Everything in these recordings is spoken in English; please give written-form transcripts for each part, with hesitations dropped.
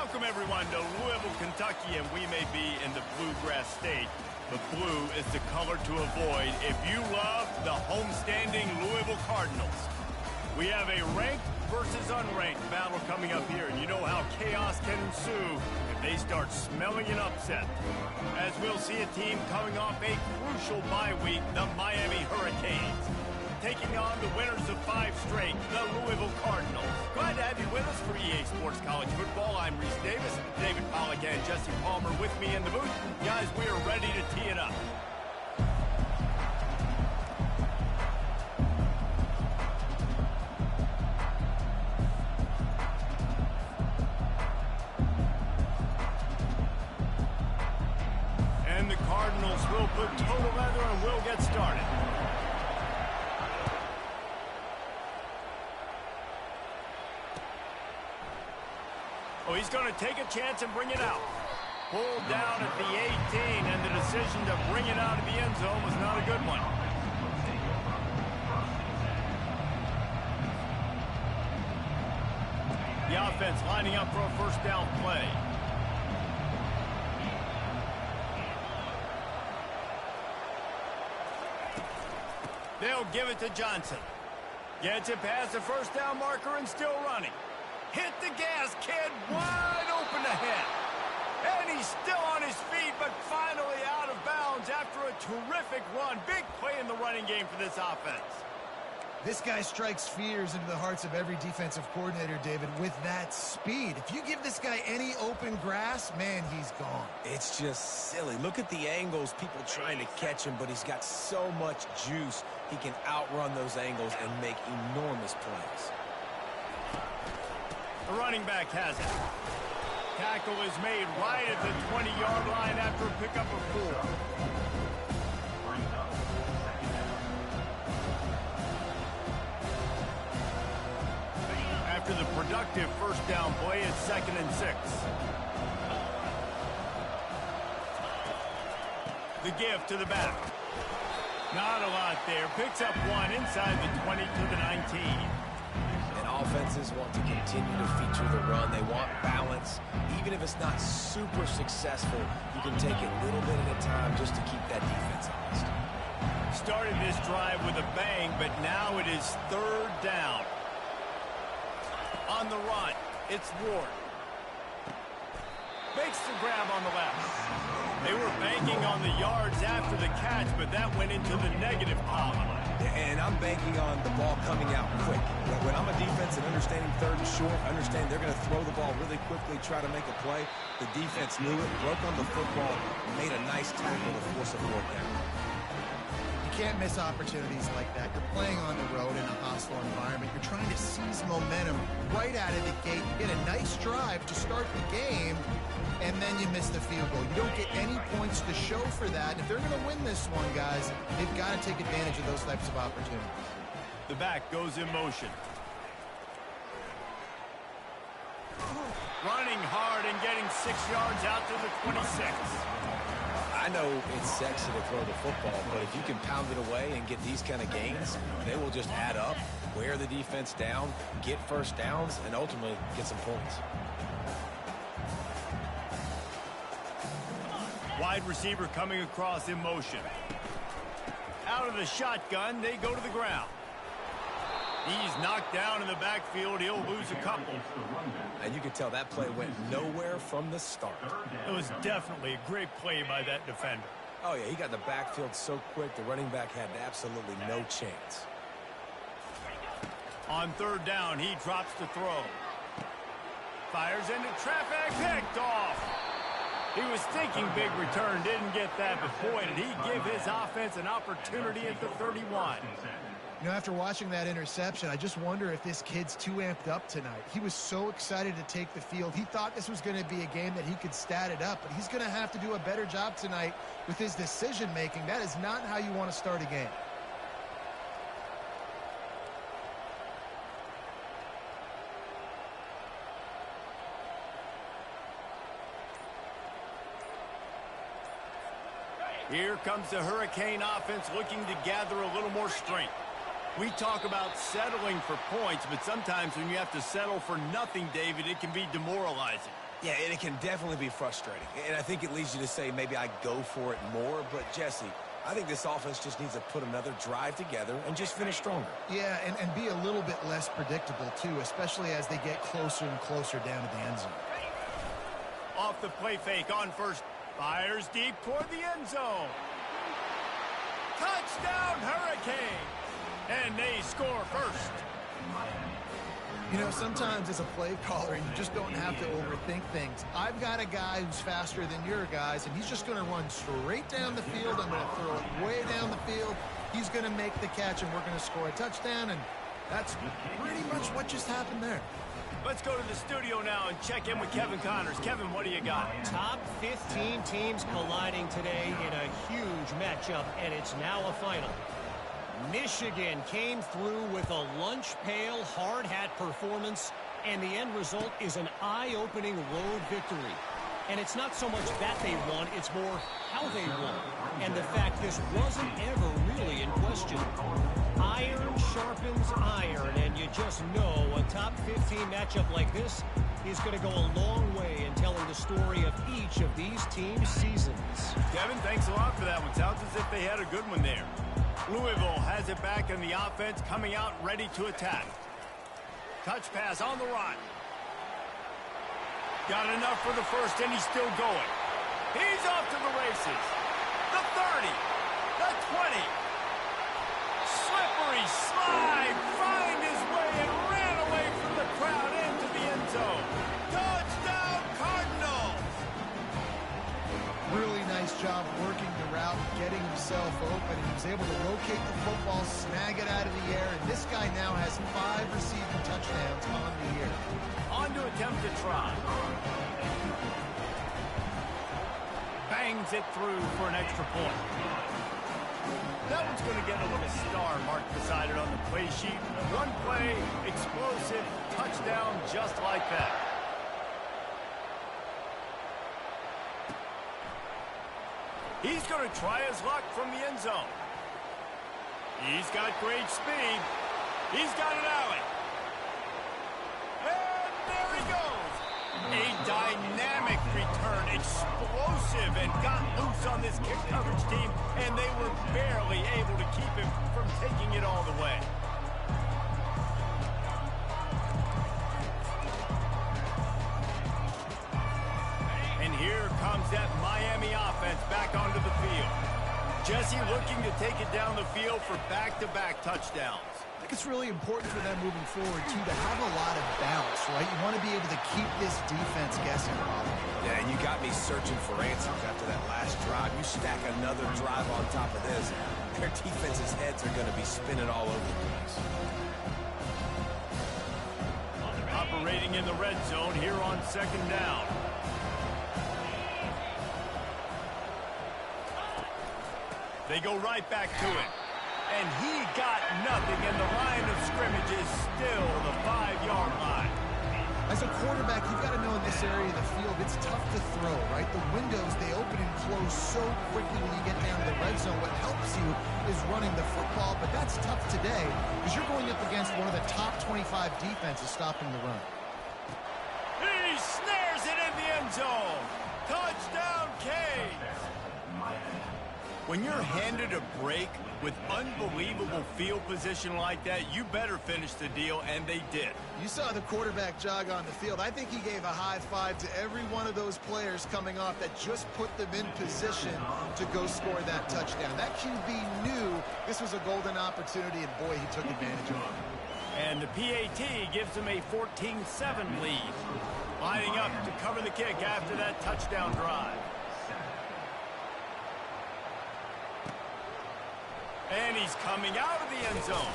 Welcome, everyone, to Louisville, Kentucky, and we may be in the Bluegrass State, but blue is the color to avoid if you love the homestanding Louisville Cardinals. We have a ranked versus unranked battle coming up here, and you know how chaos can ensue if they start smelling an upset. As we'll see a team coming off a crucial bye week, the Miami Hurricanes, taking on the winners of 5 straight, the Louisville Cardinals. Glad to have you with us for EA Sports College Football. I'm Reese Davis, David Pollack and Jesse Palmer with me in the booth. Guys, we are ready to tee it up. And the Cardinals will put total leather and we'll get started. Oh, he's going to take a chance and bring it out. Pulled down at the 18, and the decision to bring it out of the end zone was not a good one. The offense lining up for a first down play. They'll give it to Johnson. Gets it past the first down marker and still running. Hit the gas, kid, wide open ahead. And he's still on his feet, but finally out of bounds after a terrific run. Big play in the running game for this offense. This guy strikes fears into the hearts of every defensive coordinator, David, with that speed. If you give this guy any open grass, man, he's gone. It's just silly. Look at the angles, people trying to catch him, but he's got so much juice. He can outrun those angles and make enormous plays. The running back has it. Tackle is made right at the 20-yard line after a pickup of 4. After the productive first down play, it's 2nd and 6. The give to the back. Not a lot there. Picks up 1 inside the 20 to the 19. Offenses want to continue to feature the run. They want balance. Even if it's not super successful, you can take it little bit at a time just to keep that defense honest. Started this drive with a bang, but now it is 3rd down. On the run, it's Ward. Makes the grab on the left. They were banking on the yards after the catch, but that went into the negative column. And I'm banking on the ball coming out quick. When I'm a defense and understanding 3rd and short, understand they're going to throw the ball really quickly, try to make a play. The defense knew it, broke on the football, made a nice tackle to force a 4th down. You can't miss opportunities like that. You're playing on the road in a hostile environment. You're trying to seize momentum right out of the gate. You get a nice drive to start the game, and then you miss the field goal. You don't get any points to show for that. If they're going to win this one, guys, they've got to take advantage of those types of opportunities. The back goes in motion. Running hard and getting 6 yards out to the 26. I know it's sexy to throw the football, but if you can pound it away and get these kind of gains, they will just add up, wear the defense down, get first downs, and ultimately get some points. Wide receiver coming across in motion. Out of the shotgun, they go to the ground. He's knocked down in the backfield. He'll lose a couple. And you can tell that play went nowhere from the start. It was definitely a great play by that defender. Oh, yeah, he got in the backfield so quick, the running back had absolutely no chance. On 3rd down, he drops to throw. Fires into traffic, picked off. He was thinking big return, didn't get that, but boy, did he give his offense an opportunity at the 31. You know, after watching that interception, I just wonder if this kid's too amped up tonight. He was so excited to take the field. He thought this was going to be a game that he could stat it up, but he's going to have to do a better job tonight with his decision-making. That is not how you want to start a game. Here comes the Hurricane offense looking to gather a little more strength. We talk about settling for points, but sometimes when you have to settle for nothing, David, it can be demoralizing. Yeah, and it can definitely be frustrating. And I think it leads you to say maybe I go for it more. But, Jesse, I think this offense just needs to put another drive together and just finish stronger. Yeah, and be a little bit less predictable, too, especially as they get closer and closer down to the end zone. Off the play fake on first. Fires deep toward the end zone. Touchdown, Hurricane! And they score first. You know, sometimes as a play caller, you just don't have to overthink things. I've got a guy who's faster than your guys, and he's just going to run straight down the field. I'm going to throw it way down the field. He's going to make the catch, and we're going to score a touchdown, and that's pretty much what just happened there. Let's go to the studio now and check in with Kevin Connors. Kevin, what do you got? Top 15 teams colliding today in a huge matchup, and it's now a final. Michigan came through with a lunch pail hard hat performance, and the end result is an eye-opening road victory. And it's not so much that they won, it's more how they won. And the fact this wasn't ever really in question. Iron sharpens iron, and you just know a top 15 matchup like this is going to go a long way in telling the story of each of these teams' seasons. Kevin, thanks a lot for that one. Sounds as if they had a good one there. Louisville has it back in the offense, coming out ready to attack. Touch pass on the run. Got enough for the first, and he's still going. He's off to the races. The 30, the 20. Slippery slide, find his way and ran away from the crowd into the end zone. Touchdown, Cardinals! Really nice job working the route, getting himself open, and he was able to locate the football, snag it out of the air, and this guy now has 5 receiving touchdowns on the year. On to attempt to try. Bangs it through for an extra point. That one's going to get a little star marked beside it on the play sheet. One play, explosive, touchdown just like that. He's going to try his luck from the end zone. He's got great speed. He's got an alley. And there he goes. A dynamic return, explosive, and got loose on this kick coverage team, and they were barely able to keep him from taking it all the way. And here comes that Miami offense back onto the field. Jesse looking to take it down the field for back-to-back touchdowns. I think it's really important for them moving forward, too, to have a lot of balance, right? You want to be able to keep this defense guessing, Rob. Yeah, and you got me searching for answers after that last drive. You stack another drive on top of this, their defense's heads are going to be spinning all over the place. Operating in the red zone here on second down. They go right back to it. And he got nothing, and the line of scrimmage is still the 5-yard line. As a quarterback, you've got to know in this area of the field, it's tough to throw, right? The windows, they open and close so quickly when you get down to the red zone. What helps you is running the football, but that's tough today because you're going up against one of the top 25 defenses stopping the run. He snares it in the end zone. Touchdown, Canes. When you're handed a break with unbelievable field position like that, you better finish the deal, and they did. You saw the quarterback jog on the field. I think he gave a high five to every one of those players coming off that just put them in position to go score that touchdown. That QB knew this was a golden opportunity, and boy, he took advantage of it. And the PAT gives them a 14-7 lead. Lining up to cover the kick after that touchdown drive. And he's coming out of the end zone.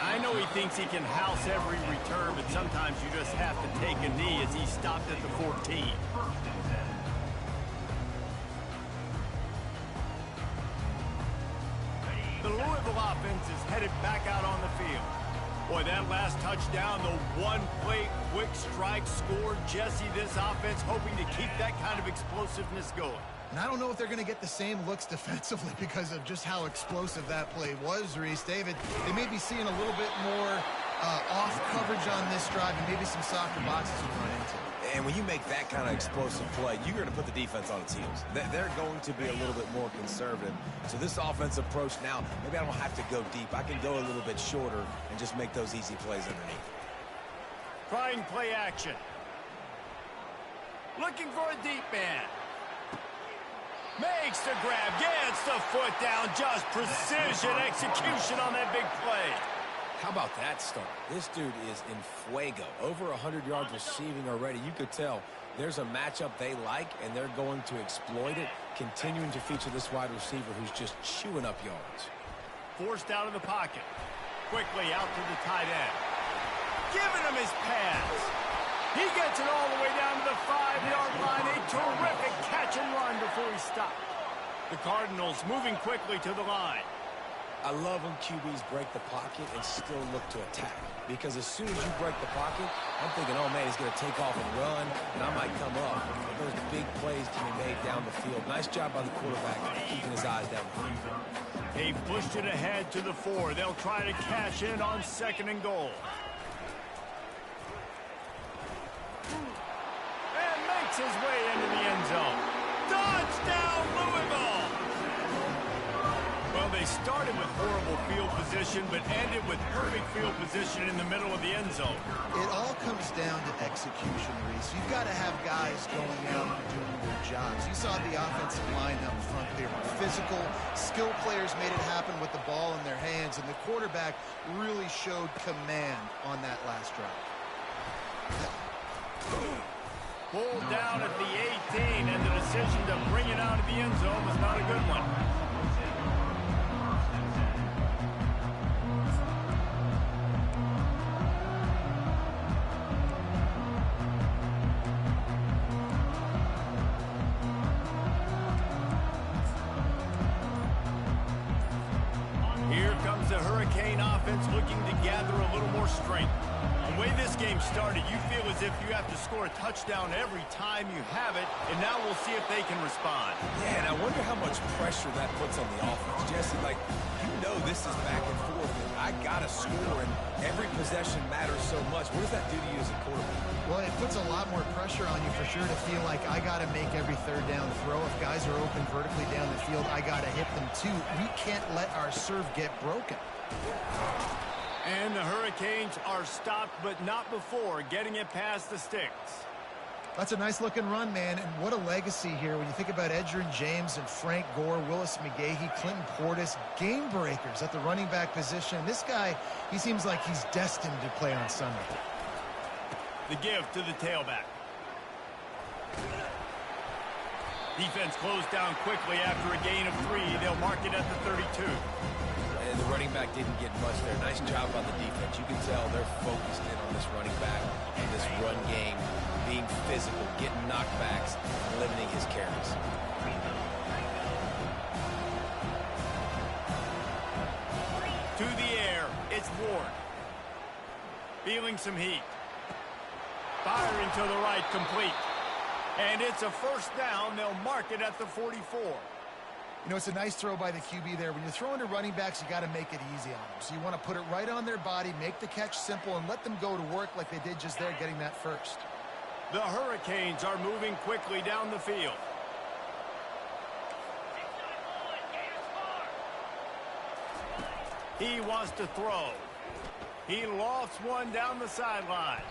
I know he thinks he can house every return, but sometimes you just have to take a knee as he stopped at the 14. The Louisville offense is headed back out on the field. Boy, that last touchdown, the one-play quick strike scored. Jesse, this offense hoping to keep that kind of explosiveness going. And I don't know if they're going to get the same looks defensively because of just how explosive that play was, Reese. David, they may be seeing a little bit more off coverage on this drive and maybe some softer boxes to run into. And when you make that kind of explosive play, you're going to put the defense on its heels. They're going to be a little bit more conservative. So this offensive approach now, maybe I don't have to go deep. I can go a little bit shorter and just make those easy plays underneath. Trying play action. Looking for a deep man. Makes the grab, gets the foot down, just precision execution on that big play. How about that start? This dude is in fuego. Over 100 yards receiving already. You could tell there's a matchup they like, and they're going to exploit it, continuing to feature this wide receiver who's just chewing up yards. Forced out of the pocket. Quickly out to the tight end. Giving him his pass. He gets it all the way down to the 5-yard line. A terrific catch and run before he stopped. The Cardinals moving quickly to the line. I love when QBs break the pocket and still look to attack. Because as soon as you break the pocket, I'm thinking, oh, man, he's going to take off and run, and I might come up. But those big plays can be made down the field. Nice job by the quarterback keeping his eyes down. They pushed it ahead to the 4. They'll try to cash in on 2nd and goal. And makes his way into the end zone. Touchdown, Louisville! Well, they started with horrible field position, but ended with perfect field position in the middle of the end zone. It all comes down to execution, Reese. You've got to have guys going out and doing their jobs. You saw the offensive line up front there. Physical, skilled players made it happen with the ball in their hands, and the quarterback really showed command on that last drive. Pulled down at the 18, and the decision to bring it out of the end zone was not a good one. Here comes the Hurricane offense looking to gather a little more strength. The way this game started, you feel as if you have to score a touchdown every time you have it, and now we'll see if they can respond. Yeah, and I wonder how much pressure that puts on the offense. Jesse, like, you know this is back and forth. I got to score, and every possession matters so much. What does that do to you as a quarterback? Well, it puts a lot more pressure on you for sure to feel like I got to make every third down throw. If guys are open vertically down the field, I got to hit them too. We can't let our serve get broken. And the Hurricanes are stopped, but not before getting it past the sticks. That's a nice-looking run, man, and what a legacy here. When you think about Edgerrin James and Frank Gore, Willis McGahee, Clinton Portis, game breakers at the running back position. This guy, he seems like he's destined to play on Sunday. The give to the tailback. Defense closed down quickly after a gain of 3. They'll mark it at the 32. And the running back didn't get much there. Nice job by the defense. You can tell they're focused in on this running back and this run game, being physical, getting knockbacks, and limiting his carries. To the air, it's Ward. Feeling some heat. Firing to the right, complete. And it's a first down. They'll mark it at the 44. You know, it's a nice throw by the QB there. When you're throwing to running backs, you got to make it easy on them. So you want to put it right on their body, make the catch simple, and let them go to work like they did just there, getting that first. The Hurricanes are moving quickly down the field. He wants to throw. He lofts one down the sideline.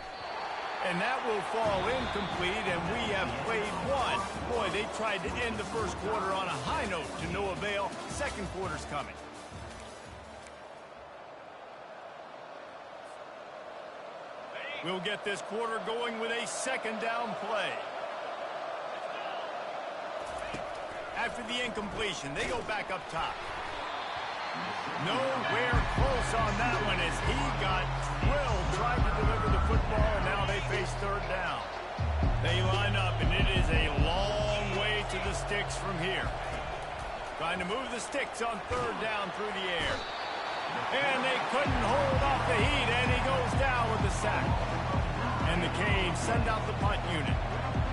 And that will fall incomplete, and we have played one. Boy, they tried to end the first quarter on a high note to no avail. Second quarter's coming. We'll get this quarter going with a second down play. After the incompletion, they go back up top. Nowhere close on that one as he got drilled, tried to deliver the football, and now they face third down. They line up, and it is a long way to the sticks from here. Trying to move the sticks on third down through the air. And they couldn't hold off the heat, and he goes down with the sack. And the Canes send out the punt unit.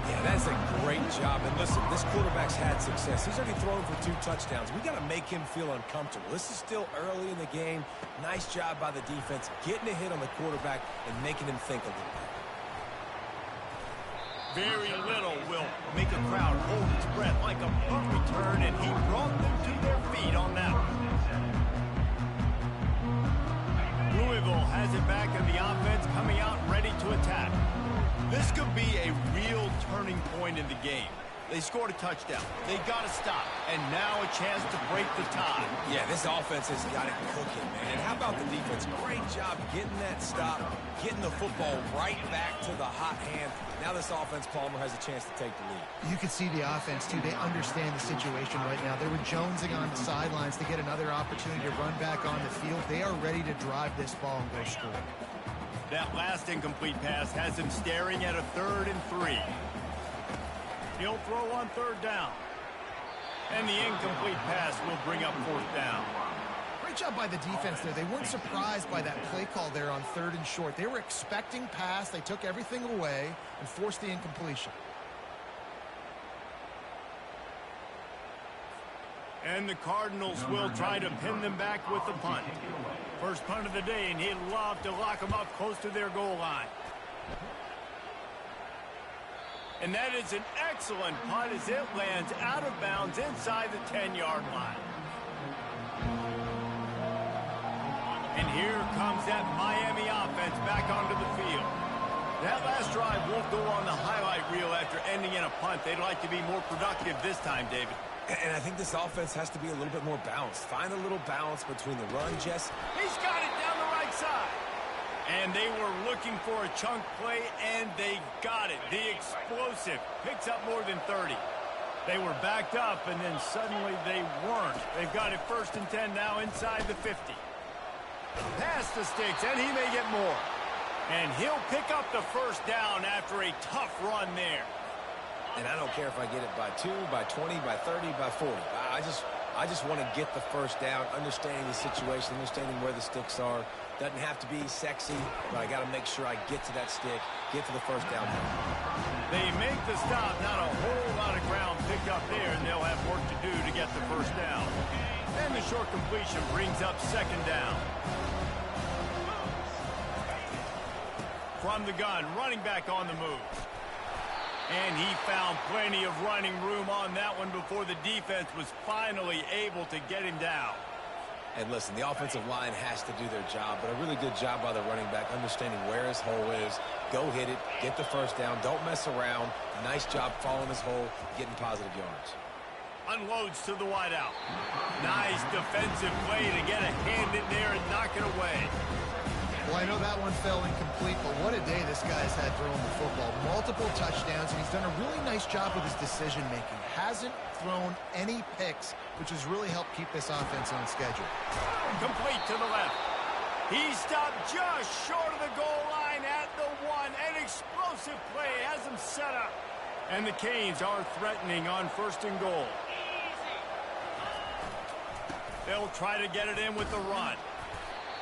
Yeah, that's a great job. And listen, this quarterback's had success. He's already thrown for 2 touchdowns. We got to make him feel uncomfortable. This is still early in the game. Nice job by the defense, getting a hit on the quarterback and making him think a little bit. Very little will make a crowd hold its breath like a punt return, and he brought them to their feet on that one. Louisville has it back in the offense, coming out ready to attack. This could be a real turning point in the game. They scored a touchdown. They got to stop. And now a chance to break the tie. Yeah, this offense has got it cooking, man. And how about the defense? Great job getting that stop, getting the football right back to the hot hand. Now this offense, Palmer, has a chance to take the lead. You can see the offense, too. They understand the situation right now. They were jonesing on the sidelines to get another opportunity to run back on the field. They are ready to drive this ball and go score. That last incomplete pass has him staring at a 3rd and 3. He'll throw on 3rd down. And the incomplete pass will bring up 4th down. Great job by the defense there. They weren't surprised by that play call there on 3rd and short. They were expecting pass. They took everything away and forced the incompletion. And the Cardinals will try to pin them back with the punt. First punt of the day, and he'd love to lock them up close to their goal line. And that is an excellent punt as it lands out of bounds inside the 10-yard line. And here comes that Miami offense back onto the field. That last drive won't go on the highlight reel after ending in a punt. They'd like to be more productive this time, David. And I think this offense has to be a little bit more balanced. Find a little balance between the run, Jess. He's got it down the right side. And they were looking for a chunk play, and they got it. The explosive picks up more than 30. They were backed up, and then suddenly they weren't. They've got it 1st and 10 now inside the 50. Pass the sticks, and he may get more. And he'll pick up the 1st down after a tough run there. And I don't care if I get it by 2, by 20, by 30, by 40. I just want to get the 1st down, understanding the situation, understanding where the sticks are. Doesn't have to be sexy, but I got to make sure I get to that stick, get to the 1st down. They make the stop, not a whole lot of ground picked up there, and they'll have work to do to get the 1st down. And the short completion brings up 2nd down. From the gun, running back on the move. And he found plenty of running room on that one before the defense was finally able to get him down. And listen, the offensive line has to do their job, but a really good job by the running back, understanding where his hole is. Go hit it, get the 1st down, don't mess around. Nice job following his hole, getting positive yards. Unloads to the wideout. Nice defensive play to get a hand in there and knock it away. Well, I know that one fell incomplete, but what a day this guy's had throwing the football. Multiple touchdowns, and he's done a really nice job with his decision-making. Hasn't thrown any picks, which has really helped keep this offense on schedule. Complete to the left. He stopped just short of the goal line at the 1. An explosive play has him set up. And the Canes are threatening on 1st and goal. They'll try to get it in with the run.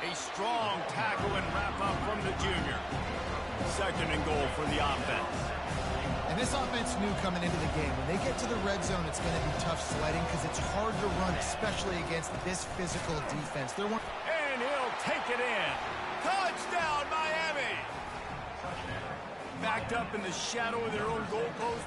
A strong tackle and wrap up from the junior. 2nd and goal for the offense. And this offense knew coming into the game, when they get to the red zone, it's going to be tough sledding because it's hard to run, especially against this physical defense. And he'll take it in. Touchdown, Miami! Backed up in the shadow of their own goalpost,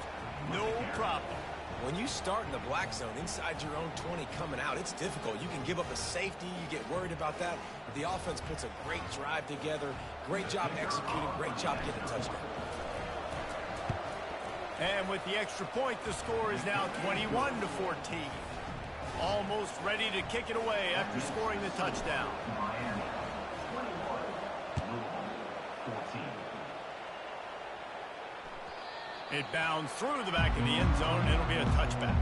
no problem. When you start in the black zone inside your own 20 coming out, it's difficult. You can give up a safety. You get worried about that. But the offense puts a great drive together. Great job executing. Great job getting a touchdown. And with the extra point, the score is now 21-14. Almost ready to kick it away after scoring the touchdown. It bounds through the back of the end zone. It'll be a touchback.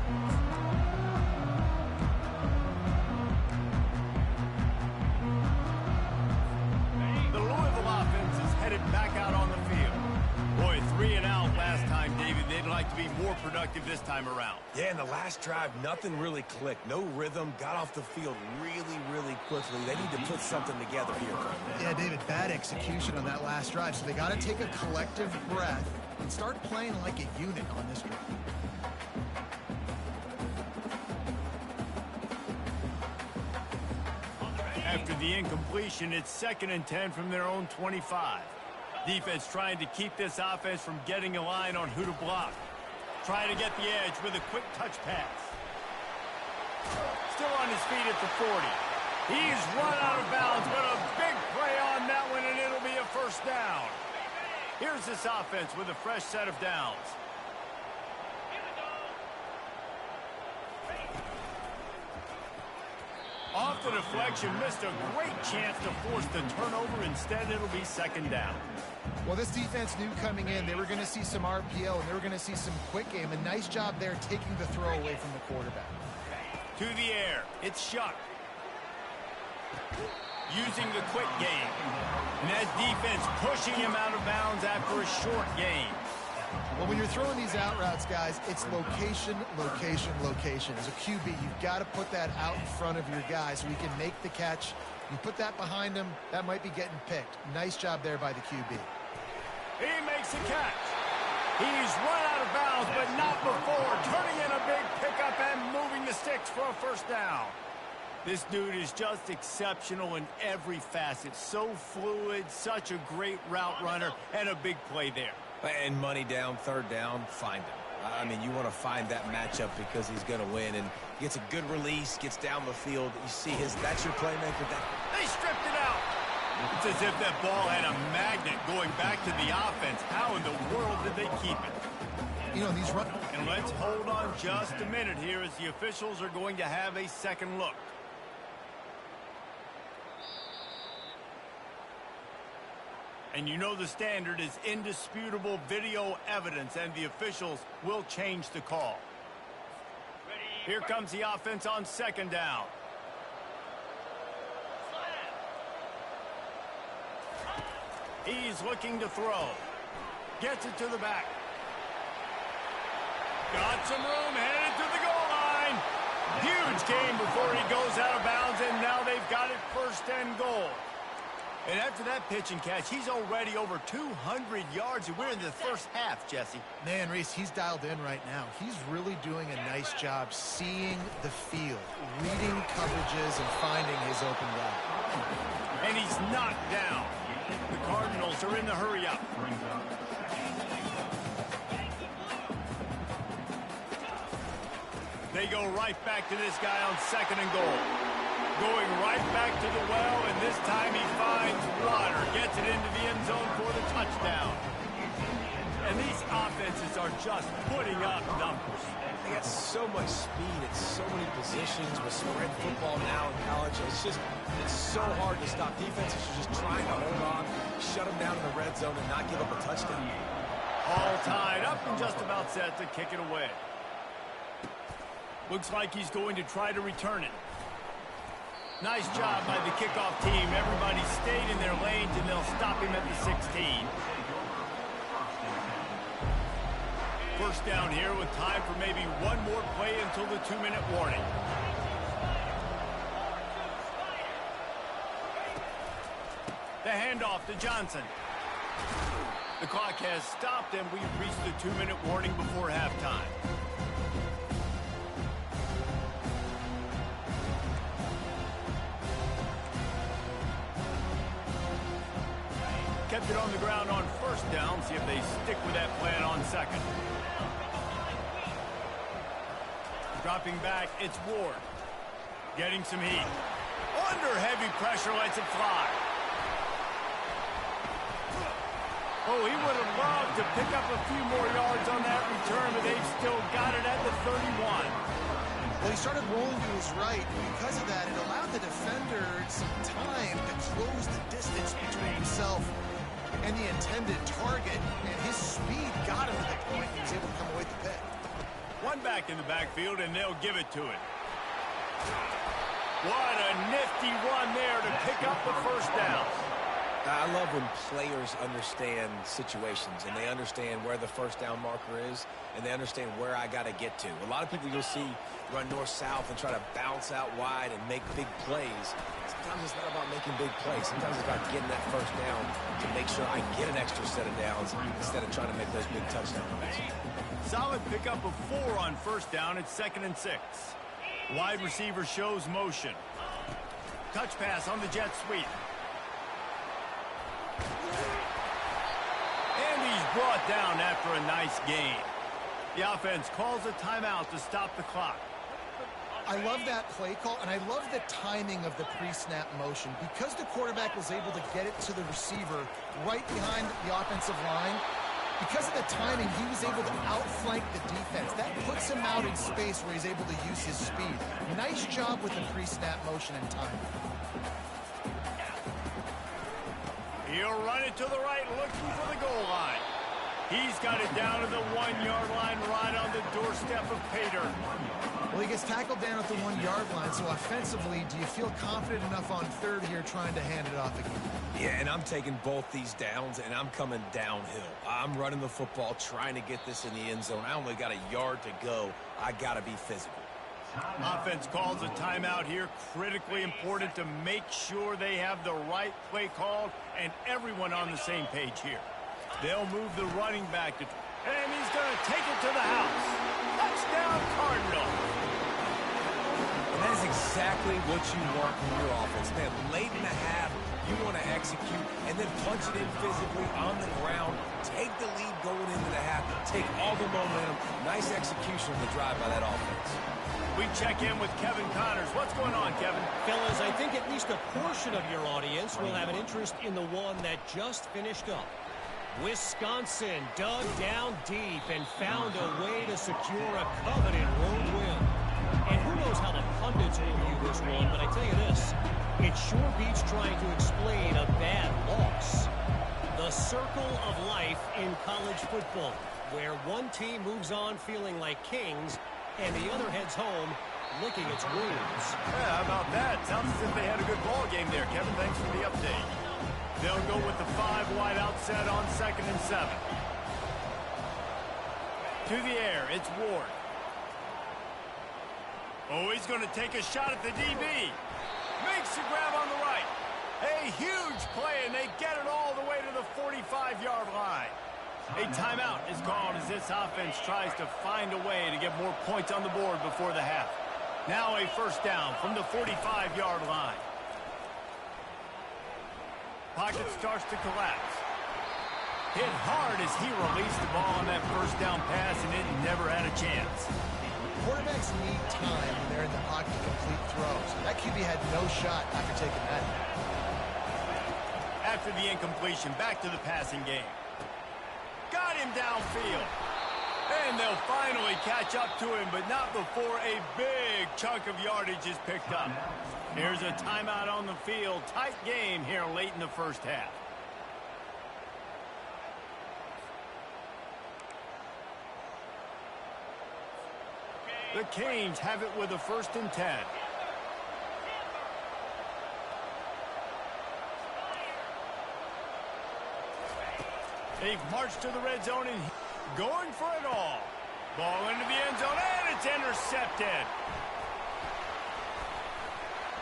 The Louisville offense is headed back out on the field. Boy, 3 and out last time, David. They'd like to be more productive this time around. Yeah, in the last drive, nothing really clicked. No rhythm. Got off the field really, really quickly. They need to put something together here. Yeah, David, bad execution on that last drive. So they got to take a collective breath and start playing like a unit on this drive. After the incompletion, it's 2nd and 10 from their own 25. Defense trying to keep this offense from getting a line on who to block. Trying to get the edge with a quick touch pass. Still on his feet at the 40. He's run out of bounds, but a big play on that one, and it'll be a first down. Here's this offense with a fresh set of downs. Off the deflection, missed a great chance to force the turnover. Instead, it'll be second down. Well, this defense knew coming in they were going to see some RPO, and they were going to see some quick game. A nice job there taking the throw away from the quarterback. To the air, it's Shuck. Using the quick game. And that defense pushing him out of bounds after a short game. Well, when you're throwing these out routes, guys, it's location, location, location. As a QB, you've got to put that out in front of your guy so he can make the catch. You put that behind him, that might be getting picked. Nice job there by the QB. He makes a catch. He's run out of bounds, but not before. Turning in a big pickup and moving the sticks for a first down. This dude is just exceptional in every facet. So fluid, such a great route runner, and a big play there. And money down, third down, find him. I mean, you want to find that matchup because he's going to win. And gets a good release, gets down the field. You see that's your playmaker. They stripped it out. It's as if that ball had a magnet going back to the offense. How in the world did they keep it? You know, these run. And let's hold on just a minute here as the officials are going to have a second look. And you know the standard is indisputable video evidence, and the officials will change the call. Here comes the offense on second down. He's looking to throw. Gets it to the back. Got some room, headed to the goal line. Huge game before he goes out of bounds, and now they've got it first and goal. And after that pitch and catch, he's already over 200 yards, and we're in the first half, Jesse. Man, Reese, he's dialed in right now. He's really doing a nice job seeing the field, reading coverages, and finding his open guy. And he's knocked down. The Cardinals are in the hurry-up. They go right back to this guy on second and goal. Going right back to the well, and this time he finds water. Gets it into the end zone for the touchdown. And these offenses are just putting up numbers. They got so much speed at so many positions with spread football now in college. It's so hard to stop. Defenses are just trying to hold on, shut them down in the red zone, and not give up a touchdown. All tied up and just about set to kick it away. Looks like he's going to try to return it. Nice job by the kickoff team. Everybody stayed in their lanes, and they'll stop him at the 16. First down here with time for maybe one more play until the 2-minute warning. The handoff to Johnson. The clock has stopped, and we've reached the 2-minute warning before halftime. Kept it on the ground on first down. See if they stick with that plan on second. Dropping back, it's Ward. Getting some heat. Under heavy pressure, lets it fly. Oh, he would have loved to pick up a few more yards on that return, but they've still got it at the 31. Well, he started rolling to his right, and because of that, it allowed the defender some time to close the distance between himself and the intended target, and his speed got him to the point he was able to come away with the pick. One back in the backfield, and they'll give it to it. What a nifty run there to pick up the first down. I love when players understand situations, and they understand where the first down marker is, and they understand where I got to get to. A lot of people you'll see run north-south and try to bounce out wide and make big plays. Sometimes it's not about making big plays. Sometimes it's about getting that first down to make sure I get an extra set of downs instead of trying to make those big touchdown runs. Solid pickup of 4 on first down. It's 2nd and 6. Wide receiver shows motion. Touch pass on the jet sweep. brought down after a nice gain. The offense calls a timeout to stop the clock. I love that play call, and I love the timing of the pre-snap motion. Because the quarterback was able to get it to the receiver right behind the offensive line, because of the timing, he was able to outflank the defense. That puts him out in space where he's able to use his speed. Nice job with the pre-snap motion and timing. He'll run it to the right, looking for the goal line. He's got it down to the 1-yard line, right on the doorstep of Pater. Well, he gets tackled down at the 1-yard line, so offensively, do you feel confident enough on third here trying to hand it off again? Yeah, and I'm taking both these downs, and I'm coming downhill. I'm running the football, trying to get this in the end zone. I only got a yard to go. I got to be physical. Offense calls a timeout here. Critically important to make sure they have the right play called and everyone on the same page here. They'll move the running back, and he's going to take it to the house. Touchdown, Cardinal. And that is exactly what you want from your offense. Man, late in the half, you want to execute and then punch it in physically on the ground. Take the lead going into the half. Take all the momentum. Nice execution on the drive by that offense. We check in with Kevin Connors. What's going on, Kevin? Fellas, I think at least a portion of your audience will have an interest in the one that just finished up. Wisconsin dug down deep and found a way to secure a coveted road win. And who knows how the pundits will view this one, but I tell you this, it sure beats trying to explain a bad loss. The circle of life in college football, where one team moves on feeling like kings and the other heads home licking its wounds. Yeah, how about that? Sounds as if they had a good ball game there, Kevin. Thanks for the update. They'll go with the 5-wide outset on 2nd and 7. To the air, it's Ward. Oh, he's going to take a shot at the DB. Makes the grab on the right. A huge play, and they get it all the way to the 45-yard line. A timeout is called as this offense tries to find a way to get more points on the board before the half. Now a first down from the 45-yard line. Pocket starts to collapse. Hit hard as he released the ball on that first down pass, and it never had a chance. Quarterbacks need time when they're in the pocket to complete throws. That QB had no shot after taking that. After the incompletion, back to the passing game. Got him downfield. And they'll finally catch up to him, but not before a big chunk of yardage is picked up. Here's a timeout on the field. Tight game here late in the first half. The Canes have it with a 1st and 10. They've marched to the red zone and going for it all. Ball into the end zone, and it's intercepted.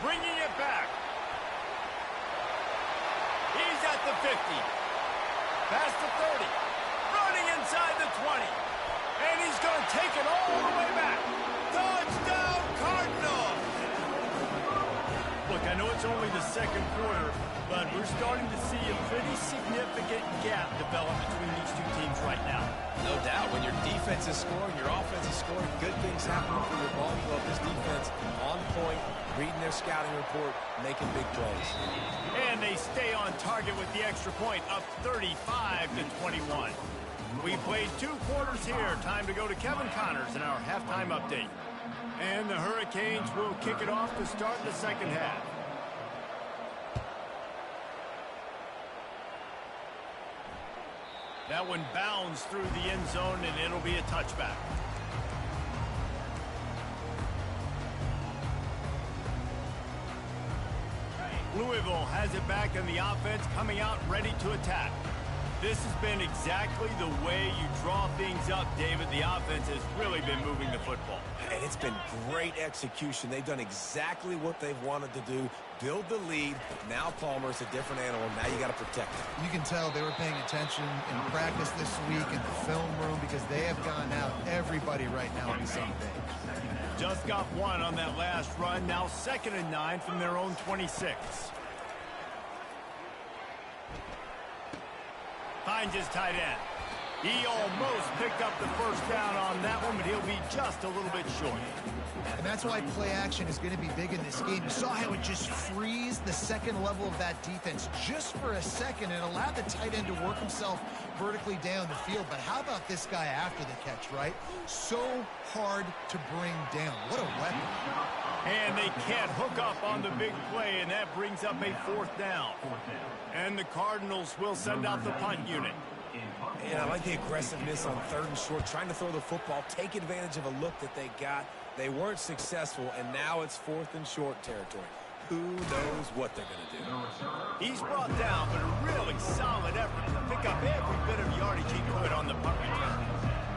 Bringing it back. He's at the 50. Past the 30. Running inside the 20. And he's going to take it all the way back. Touchdown, Cardinals! Look, I know it's only the second quarter, but we're starting to see a pretty significant gap develop between these two teams right now. No doubt. When your defense is scoring, your offense is scoring, good things happen for your ball club. This defense on point, reading their scouting report, making big plays. And they stay on target with the extra point, up 35-21. We played 2 quarters here. Time to go to Kevin Connors in our halftime update. And the Hurricanes will kick it off to start the second half. That one bounds through the end zone, and it'll be a touchback. Louisville has it back, and the offense coming out ready to attack. This has been exactly the way you draw things up, David. The offense has really been moving the football. And it's been great execution. They've done exactly what they've wanted to do. Build the lead. Now Palmer's a different animal. Now you got to protect him. You can tell they were paying attention in practice this week in the film room because they have gone out. Everybody right now on the same page. Just got one on that last run. Now 2nd and 9 from their own 26. Finds his tight end. He almost picked up the first down on that one, but he'll be just a little bit short. And that's why play action is going to be big in this game. You saw how it just freezed the second level of that defense just for a second and allowed the tight end to work himself vertically down the field. But how about this guy after the catch, right? So hard to bring down. What a weapon. And they can't hook up on the big play, and that brings up a fourth down. And the Cardinals will send out the punt unit. And I like the aggressiveness on 3rd and short, trying to throw the football, take advantage of a look that they got. They weren't successful, and now it's 4th and short territory. Who knows what they're going to do? He's brought down, but a really solid effort to pick up every bit of yardage he could on the punt return.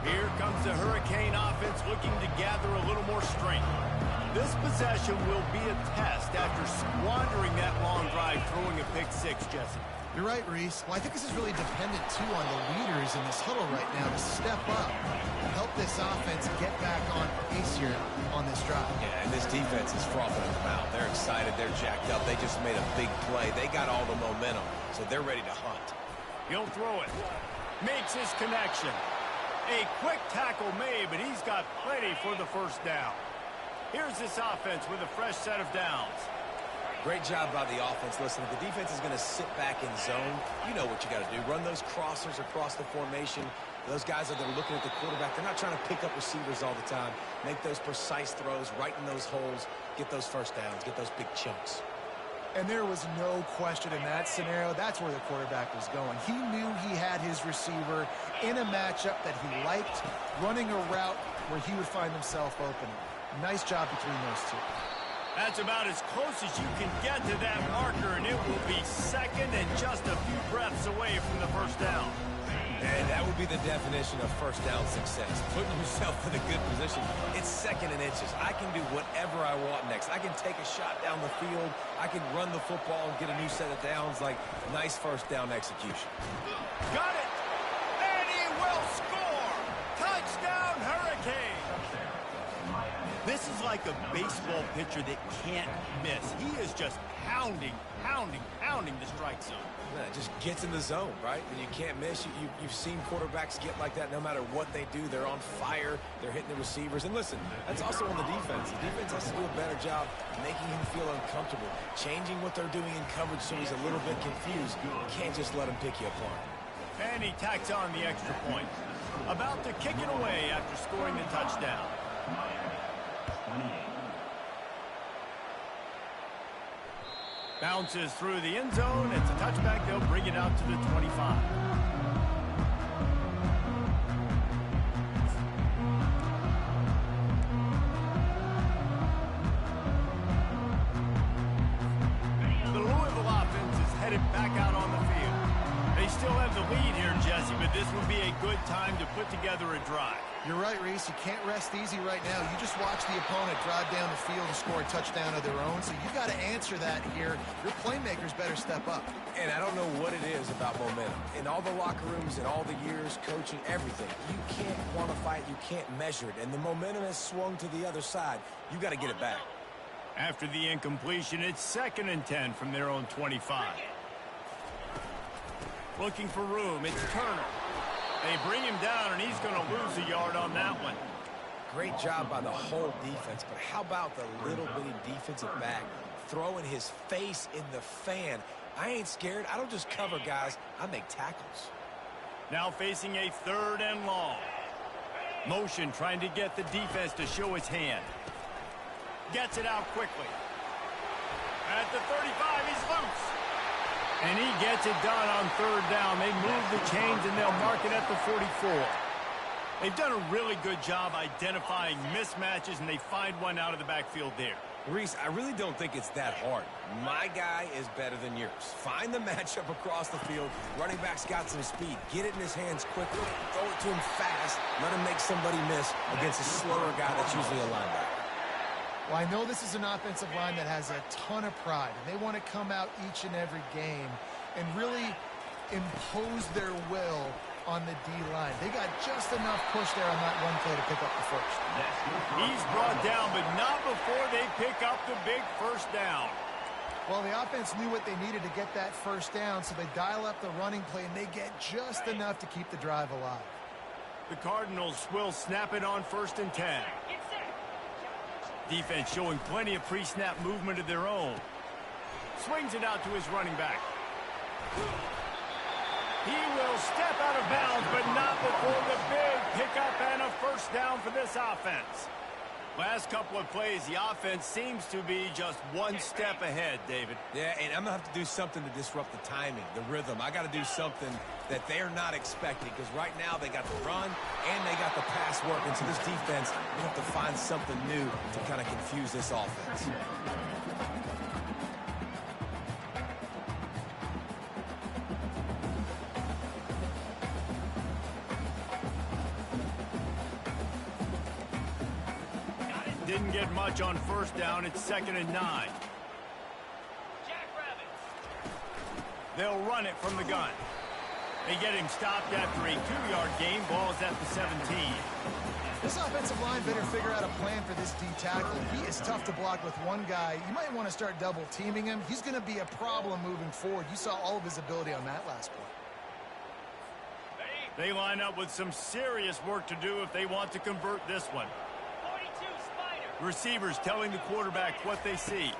Here comes the Hurricane offense looking to gather a little more strength. This possession will be a test after squandering that long drive throwing a pick six, Jesse. You're right, Reese. Well, I think this is really dependent, too, on the leaders in this huddle right now to step up and help this offense get back on pace here on this drive. Yeah, and this defense is frothing at the mouth. They're excited. They're jacked up. They just made a big play. They got all the momentum, so they're ready to hunt. He'll throw it. Makes his connection. A quick tackle made, but he's got plenty for the first down. Here's this offense with a fresh set of downs. Great job by the offense. Listen, if the defense is going to sit back in zone, you know what you got to do. Run those crossers across the formation. Those guys that are looking at the quarterback, they're not trying to pick up receivers all the time. Make those precise throws, right in those holes, get those first downs, get those big chunks. And there was no question in that scenario. That's where the quarterback was going. He knew he had his receiver in a matchup that he liked, running a route where he would find himself open. Nice job between those two. That's about as close as you can get to that marker, and it will be second and just a few breaths away from the first down. And that would be the definition of first down success. Putting yourself in a good position. It's 2nd and inches. I can do whatever I want next. I can take a shot down the field. I can run the football and get a new set of downs. Like, nice first down execution. Got it! And he will score! Touchdown, Hurricane! This is like a baseball pitcher that can't miss. He is just pounding the strike zone. Man, it just gets in the zone, right? And you can't miss. You've seen quarterbacks get like that no matter what they do. They're on fire. They're hitting the receivers. And listen, that's also on the defense. The defense has to do a better job making him feel uncomfortable, changing what they're doing in coverage so he's a little bit confused. You can't just let him pick you apart. And he tacks on the extra point. About to kick it away after scoring the touchdown. Bounces through the end zone. It's a touchback. They'll bring it out to the 25. The Louisville offense is headed back out on the field. They still have the lead here, Jesse, but this would be a good time to put together a drive. You're right, Reese. You can't rest easy right now. You just watch the opponent drive down the field and score a touchdown of their own, so you got to answer that here. Your playmakers better step up. And I don't know what it is about momentum. In all the locker rooms, in all the years, coaching, everything, you can't quantify it, you can't measure it, and the momentum has swung to the other side. You got to get it back. After the incompletion, it's 2nd and 10 from their own 25. Looking for room, it's Turner. They bring him down, and he's going to lose a yard on that one. Great job by the whole defense, but how about the little bitty defensive back throwing his face in the fan? I ain't scared. I don't just cover guys. I make tackles. Now facing a 3rd and long. Motion trying to get the defense to show his hand. Gets it out quickly. At the 35, he's loose. And he gets it done on 3rd down. They move the chains, and they'll mark it at the 44. They've done a really good job identifying mismatches, and they find one out of the backfield there. Reese, I really don't think it's that hard. My guy is better than yours. Find the matchup across the field. Running back's got some speed. Get it in his hands quickly. Throw it to him fast. Let him make somebody miss against a slower guy that's usually a linebacker. Well, I know this is an offensive line that has a ton of pride, and they want to come out each and every game and really impose their will on the D-line. They got just enough push there on that one play to pick up the first. He's brought down, but not before they pick up the big first down. Well, the offense knew what they needed to get that first down, so they dial up the running play, and they get just enough to keep the drive alive. The Cardinals will snap it on 1st and 10. Defense showing plenty of pre-snap movement of their own. Swings it out to his running back. He will step out of bounds, but not before the big pickup and a first down for this offense. Last couple of plays, the offense seems to be just one step ahead, David. Yeah, and I'm going to have to do something to disrupt the timing, the rhythm. I got to do something that they're not expecting, because right now they got the run and they got the pass working. So this defense, they have to find something new to kind of confuse this offense. Didn't get much on 1st down. It's 2nd and 9. They'll run it from the gun. They get him stopped after a 2-yard gain. Ball's at the 17. This offensive line better figure out a plan for this D tackle. He is tough to block with one guy. You might want to start double teaming him. He's going to be a problem moving forward. You saw all of his ability on that last play. They line up with some serious work to do if they want to convert this one. Receivers telling the quarterback what they see.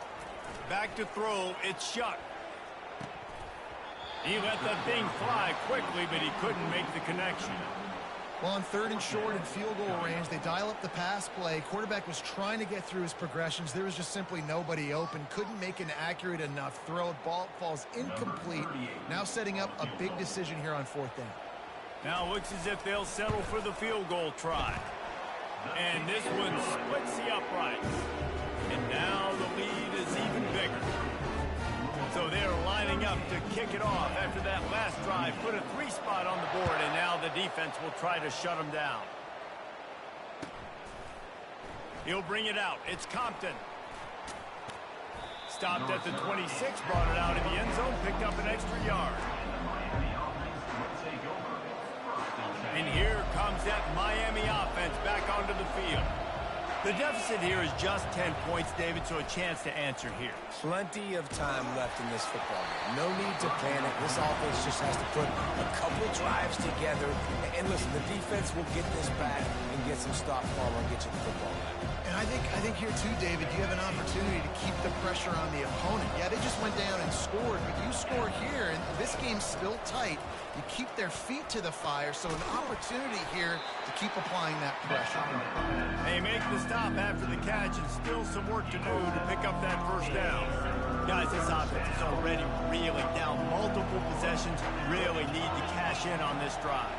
Back to throw, it's Shuck. He let the thing fly quickly, but he couldn't make the connection. Well, on 3rd and short and field goal range, they dial up the pass play. Quarterback was trying to get through his progressions. There was just simply nobody open. Couldn't make an accurate enough throw. Ball falls incomplete. Now setting up a big decision here on 4th down. Now looks as if they'll settle for the field goal try. And this one splits the uprights. And now the lead is even bigger. So they're lining up to kick it off after that last drive. Put a 3 spot on the board, and now the defense will try to shut them down. He'll bring it out. It's Compton. Stopped at the 26, brought it out of the end zone, picked up an extra yard. And here comes that Miami offense back onto the field. The deficit here is just 10 points, David, so a chance to answer here. Plenty of time left in this football game. No need to panic. This offense just has to put a couple drives together. And listen, the defense will get this back and get some stop follow and get you the football back. And I think here too, David, you have an opportunity to keep the pressure on the opponent. Yeah, they just went down and scored, but you score here, and this game's still tight. You keep their feet to the fire, so an opportunity here to keep applying that pressure. They make the stop after the catch, and still some work to do to pick up that first down. Guys, this offense is already reeling down multiple possessions. Really need to cash in on this drive.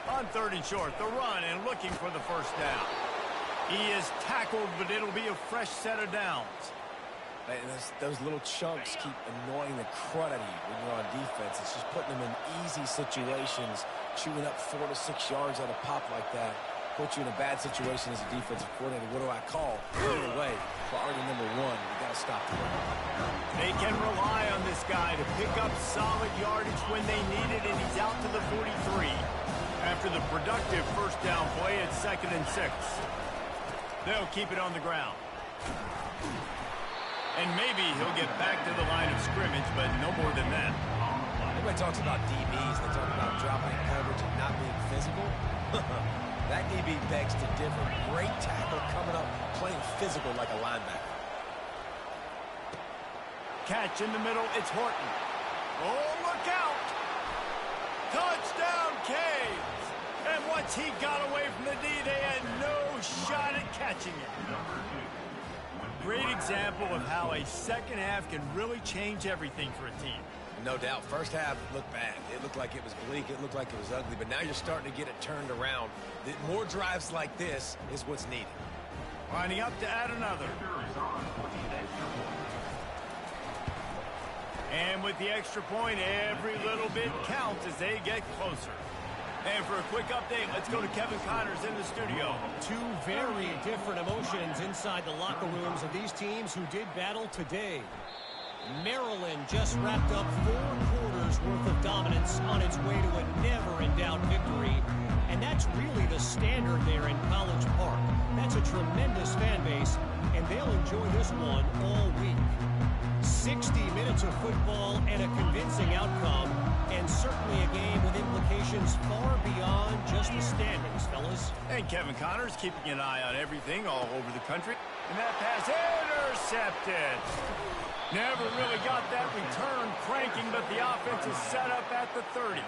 On 3rd and short, the run and looking for the first down. He is tackled, but it'll be a fresh set of downs. Man, those little chunks keep annoying the crud out of you when you're on defense. It's just putting them in easy situations, chewing up 4 to 6 yards at a pop like that. Put you in a bad situation as a defensive coordinator. What do I call? Either way, priority number 1, we got to stop the run. They can rely on this guy to pick up solid yardage when they need it, and he's out to the 43. After the productive first down play, it's 2nd and 6. They'll keep it on the ground. And maybe he'll get back to the line of scrimmage, but no more than that. Everybody talks about DBs. They talk about dropping coverage and not being physical. That DB begs to differ. Great tackle coming up, playing physical like a linebacker. Catch in the middle, it's Horton. Oh, look out! Touchdown, Canes! And once he got away from the D, they had no shot at catching it. Great example of how a second half can really change everything for a team. No doubt. First half looked bad. It looked like it was bleak. It looked like it was ugly. But now you're starting to get it turned around. More drives like this is what's needed. Lining up to add another. And with the extra point, every little bit counts as they get closer. And for a quick update, let's go to Kevin Connors in the studio. 2 very different emotions inside the locker rooms of these teams who did battle today. Maryland just wrapped up 4 quarters worth of dominance on its way to a never-in-doubt victory. And that's really the standard there in College Park. That's a tremendous fan base, and they'll enjoy this one all week. 60 minutes of football and a convincing outcome, and certainly a game with implications far beyond just the standings, fellas. And Kevin Connors keeping an eye on everything all over the country. And that pass intercepted. Never really got that return cranking, but the offense is set up at the 30.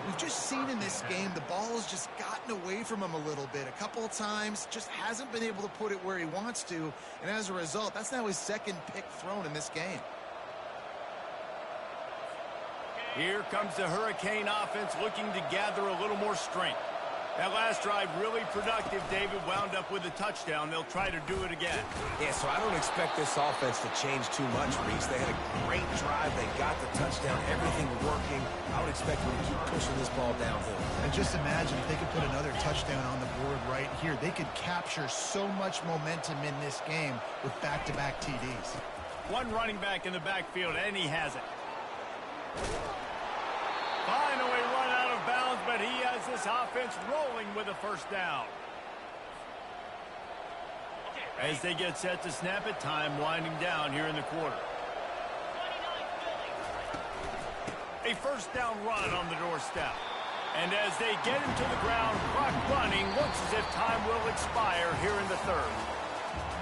We've just seen in this game the ball has just gotten away from him a little bit. A couple of times, just hasn't been able to put it where he wants to. And as a result, that's now his second pick thrown in this game. Here comes the Hurricane offense looking to gather a little more strength. That last drive really productive. David wound up with a touchdown. They'll try to do it again. Yeah, so I don't expect this offense to change too much, Reese. They had a great drive. They got the touchdown. Everything working. I would expect them to keep pushing this ball downhill. And just imagine if they could put another touchdown on the board right here. They could capture so much momentum in this game with back-to-back TDs. One running back in the backfield, and he has it. Finally run out of bounds, but he has this offense rolling with a first down. As they get set to snap it, time winding down here in the quarter. A first down run on the doorstep. And as they get him to the ground, clock running, looks as if time will expire here in the third.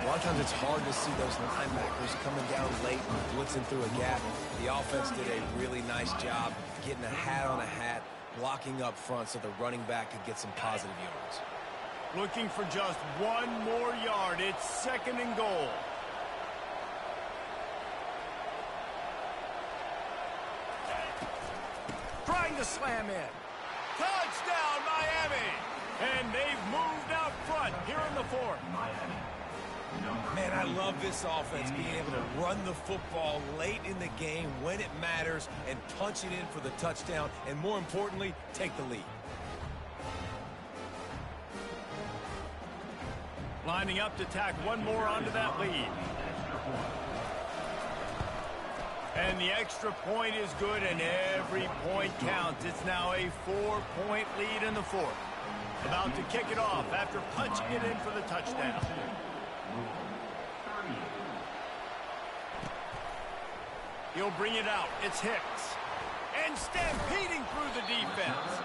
A lot of times it's hard to see those linebackers coming down late and blitzing through a gap. The offense did a really nice job getting a hat on a hat, blocking up front so the running back could get some positive yards. Looking for just one more yard. It's 2nd and goal. Trying to slam in. Touchdown, Miami! And they've moved out front here in the 4th. Man, I love this offense being able to run the football late in the game when it matters and punch it in for the touchdown and, more importantly, take the lead. Lining up to tack one more onto that lead. And the extra point is good, and every point counts. It's now a 4-point lead in the 4th. About to kick it off after punching it in for the touchdown. He'll bring it out. It's Hicks. And stampeding through the defense.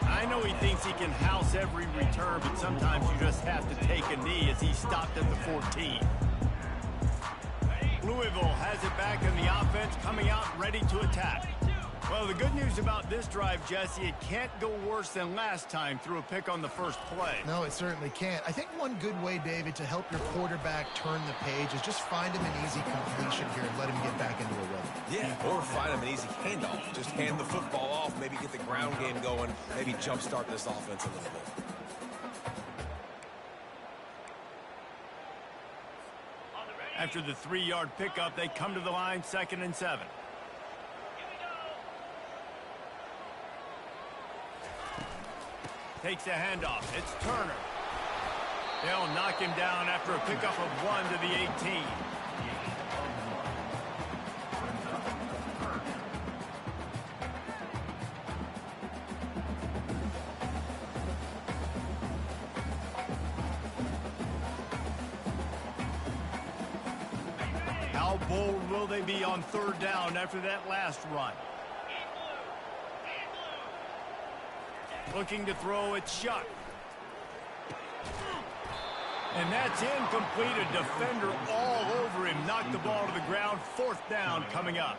I know he thinks he can house every return, but sometimes you just have to take a knee as he stopped at the 14. Louisville has it back in the offense, coming out ready to attack. Well, the good news about this drive, Jesse, it can't go worse than last time through a pick on the first play. No, it certainly can't. I think one good way, David, to help your quarterback turn the page is just find him an easy completion here and let him get back into a rhythm. Yeah, or find him an easy handoff. Just hand the football off, maybe get the ground game going, maybe jumpstart this offense a little bit. After the 3-yard pickup, they come to the line, 2nd and 7. Takes a handoff. It's Turner. They'll knock him down after a pickup of 1 to the 18. How bold will they be on 3rd down after that last run? Looking to throw, it's Shuck. And that's incomplete. A defender all over him. Knocked the ball to the ground. 4th down coming up.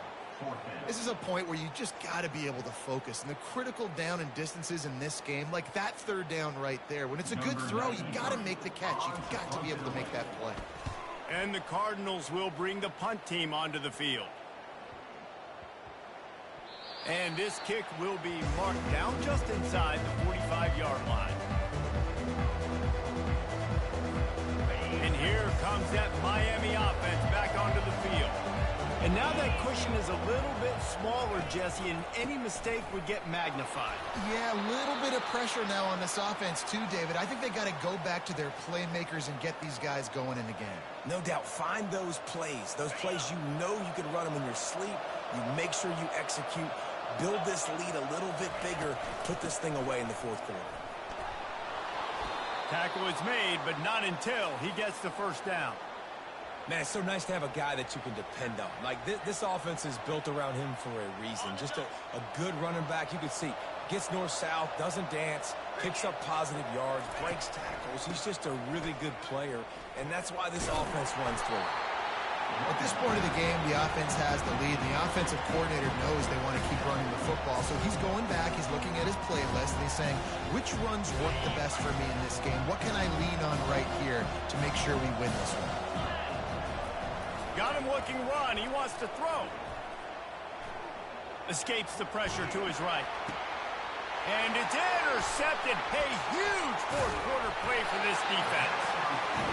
This is a point where you just got to be able to focus. And the critical down and distances in this game, like that 3rd down right there, when it's a good throw, you got to make the catch. You've got to be able to make that play. And the Cardinals will bring the punt team onto the field. And this kick will be marked down just inside the 45-yard line. And here comes that Miami offense back onto the field. And now that cushion is a little bit smaller, Jesse, and any mistake would get magnified. Yeah, a little bit of pressure now on this offense too, David. I think they got to go back to their playmakers and get these guys going in the game. No doubt. Find those plays you know you can run them in your sleep. You make sure you execute. Build this lead a little bit bigger. Put this thing away in the fourth quarter. Tackle is made, but not until he gets the first down. Man, it's so nice to have a guy that you can depend on. Like, this offense is built around him for a reason. Just a good running back. You can see, gets north-south, doesn't dance, picks up positive yards, breaks tackles. He's just a really good player, and that's why this offense runs through. At this point of the game, the offense has the lead. The offensive coordinator knows they want to keep running the football, so he's going back, he's looking at his playlist, and he's saying, which runs work the best for me in this game? What can I lean on right here to make sure we win this one? Got him looking run. He wants to throw. Escapes the pressure to his right. And it's intercepted. A huge fourth-quarter play for this defense.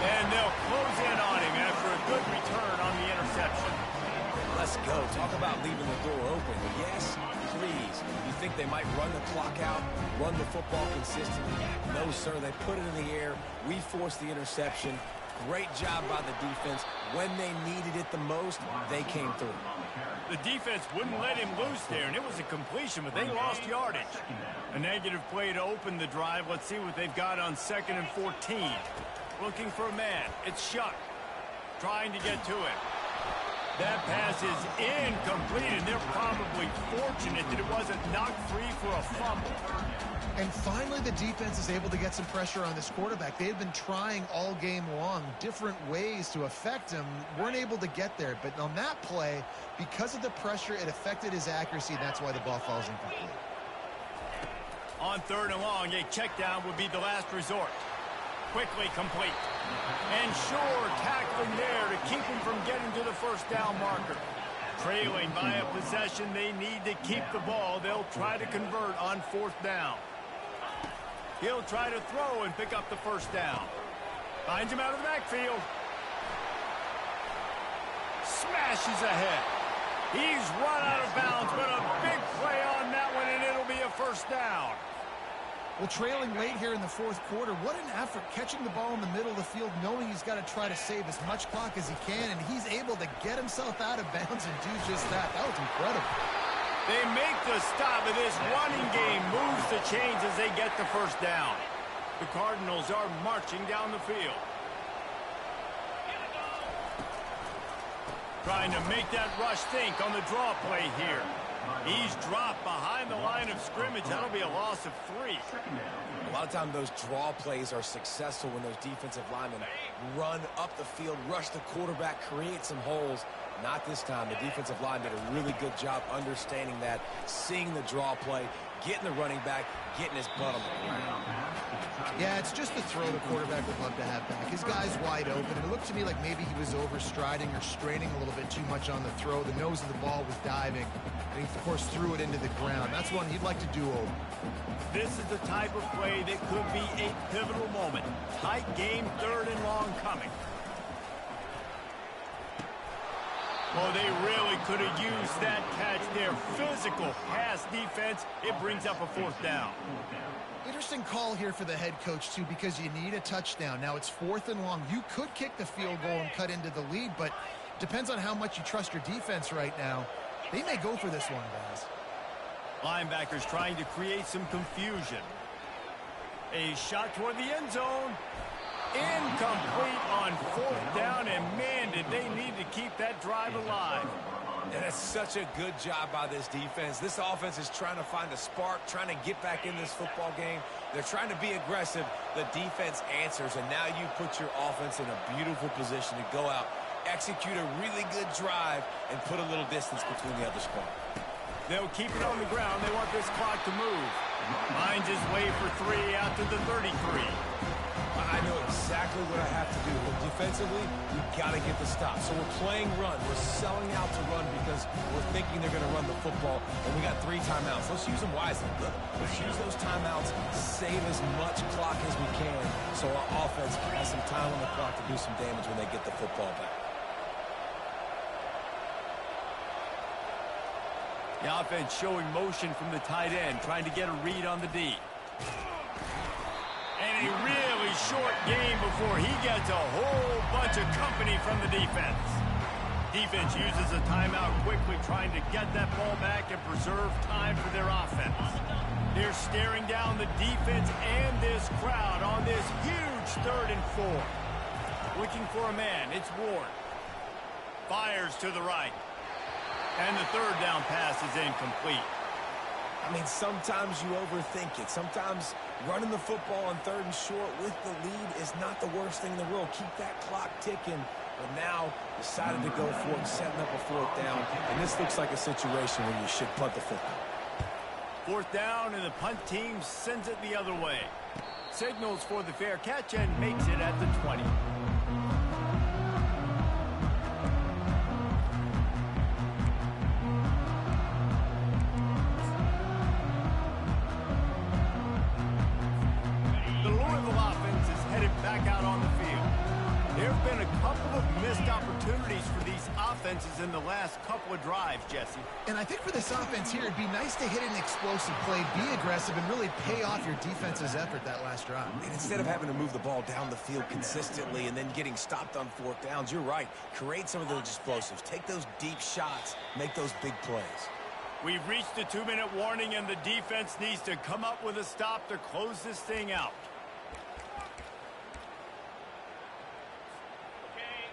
And they'll close in on him after a good return on the interception. Let's go. Talk about leaving the door open. Yes, please. You think they might run the clock out, run the football consistently? No, sir. They put it in the air. We forced the interception. Great job by the defense. When they needed it the most, they came through. The defense wouldn't let him loose there, and it was a completion, but they lost yardage. A negative play to open the drive. Let's see what they've got on 2nd and 14. Looking for a man. It's Shuck. Trying to get to it. That pass is incomplete, and they're probably fortunate that it wasn't knocked free for a fumble. And finally, the defense is able to get some pressure on this quarterback. They had been trying all game long, different ways to affect him, weren't able to get there. But on that play, because of the pressure, it affected his accuracy, and that's why the ball falls incomplete. On 3rd and long, a check down would be the last resort. Quickly complete. And sure, tackling there to keep him from getting to the first down marker. Trailing by a possession, they need to keep the ball. They'll try to convert on 4th down. He'll try to throw and pick up the first down. Finds him out of the backfield. Smashes ahead. He's run out of bounds, but a big play on that one, and it'll be a first down. Well, trailing late here in the 4th quarter, what an effort catching the ball in the middle of the field, knowing he's got to try to save as much clock as he can, and he's able to get himself out of bounds and do just that. That was incredible. They make the stop, and this running game moves the chains as they get the first down. The Cardinals are marching down the field. Trying to make that rush think on the draw play here. He's dropped behind the line of scrimmage. That'll be a loss of 3. A lot of times those draw plays are successful when those defensive linemen run up the field, rush the quarterback, create some holes. Not this time. The defensive line did a really good job understanding that, seeing the draw play, getting the running back, getting his butt on the ground. Yeah, it's just the throw the quarterback would love to have back. His guy's wide open. It looked to me like maybe he was overstriding or straining a little bit too much on the throw. The nose of the ball was diving, and he, of course, threw it into the ground. That's one he'd like to do over. This is the type of play that could be a pivotal moment. Tight game, 3rd and long coming. Oh, they really could have used that catch there. Physical pass defense. It brings up a 4th down. Interesting call here for the head coach, too, because you need a touchdown. Now it's 4th and long. You could kick the field goal and cut into the lead, but depends on how much you trust your defense right now. They may go for this one, guys. Linebackers trying to create some confusion. A shot toward the end zone. Incomplete on 4th down, and man, did they need to keep that drive alive. And that's such a good job by this defense. This offense is trying to find a spark, trying to get back in this football game. They're trying to be aggressive. The defense answers, and now you put your offense in a beautiful position to go out, execute a really good drive, and put a little distance between the other squad. They'll keep it on the ground. They want this clock to move. Finds his way for 3 out to the 33. I know exactly what I have to do. But defensively, we've got to get the stop. So we're playing run. We're selling out to run because we're thinking they're going to run the football, and we got 3 timeouts. Let's use them wisely. Let's use those timeouts, save as much clock as we can so our offense has some time on the clock to do some damage when they get the football back. The offense showing motion from the tight end, trying to get a read on the D. And a really short game before he gets a whole bunch of company from the defense. Defense uses a timeout quickly, trying to get that ball back and preserve time for their offense. They're staring down the defense and this crowd on this huge 3rd and 4. Looking for a man, it's Ward. Fires to the right. And the 3rd down pass is incomplete. I mean, sometimes you overthink it. Sometimes running the football on 3rd and short with the lead is not the worst thing in the world. Keep that clock ticking. But now decided to go for it, setting up a 4th down. And this looks like a situation where you should punt the football. 4th down, and the punt team sends it the other way. Signals for the fair catch and makes it at the 20. The Louisville offense is headed back out on the field. There have been a couple of missed opportunities for these offenses in the last couple of drives, Jesse. And I think for this offense here, it'd be nice to hit an explosive play, be aggressive, and really pay off your defense's effort that last drive. And instead of having to move the ball down the field consistently and then getting stopped on 4th downs, you're right. Create some of those explosives. Take those deep shots. Make those big plays. We've reached the 2-minute warning, and the defense needs to come up with a stop to close this thing out.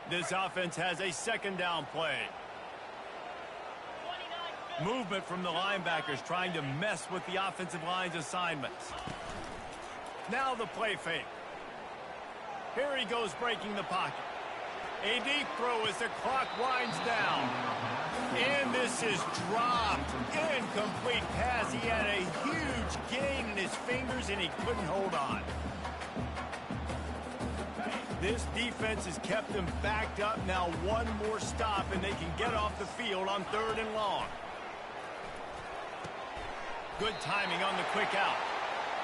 This offense has a 2nd down play. Movement from the linebackers trying to mess with the offensive line's assignments. Now the play fake. Here he goes breaking the pocket. A deep throw as the clock winds down. And this is dropped. Incomplete pass. He had a huge gain in his fingers and he couldn't hold on. This defense has kept them backed up. Now one more stop and they can get off the field on 3rd and long. Good timing on the quick out.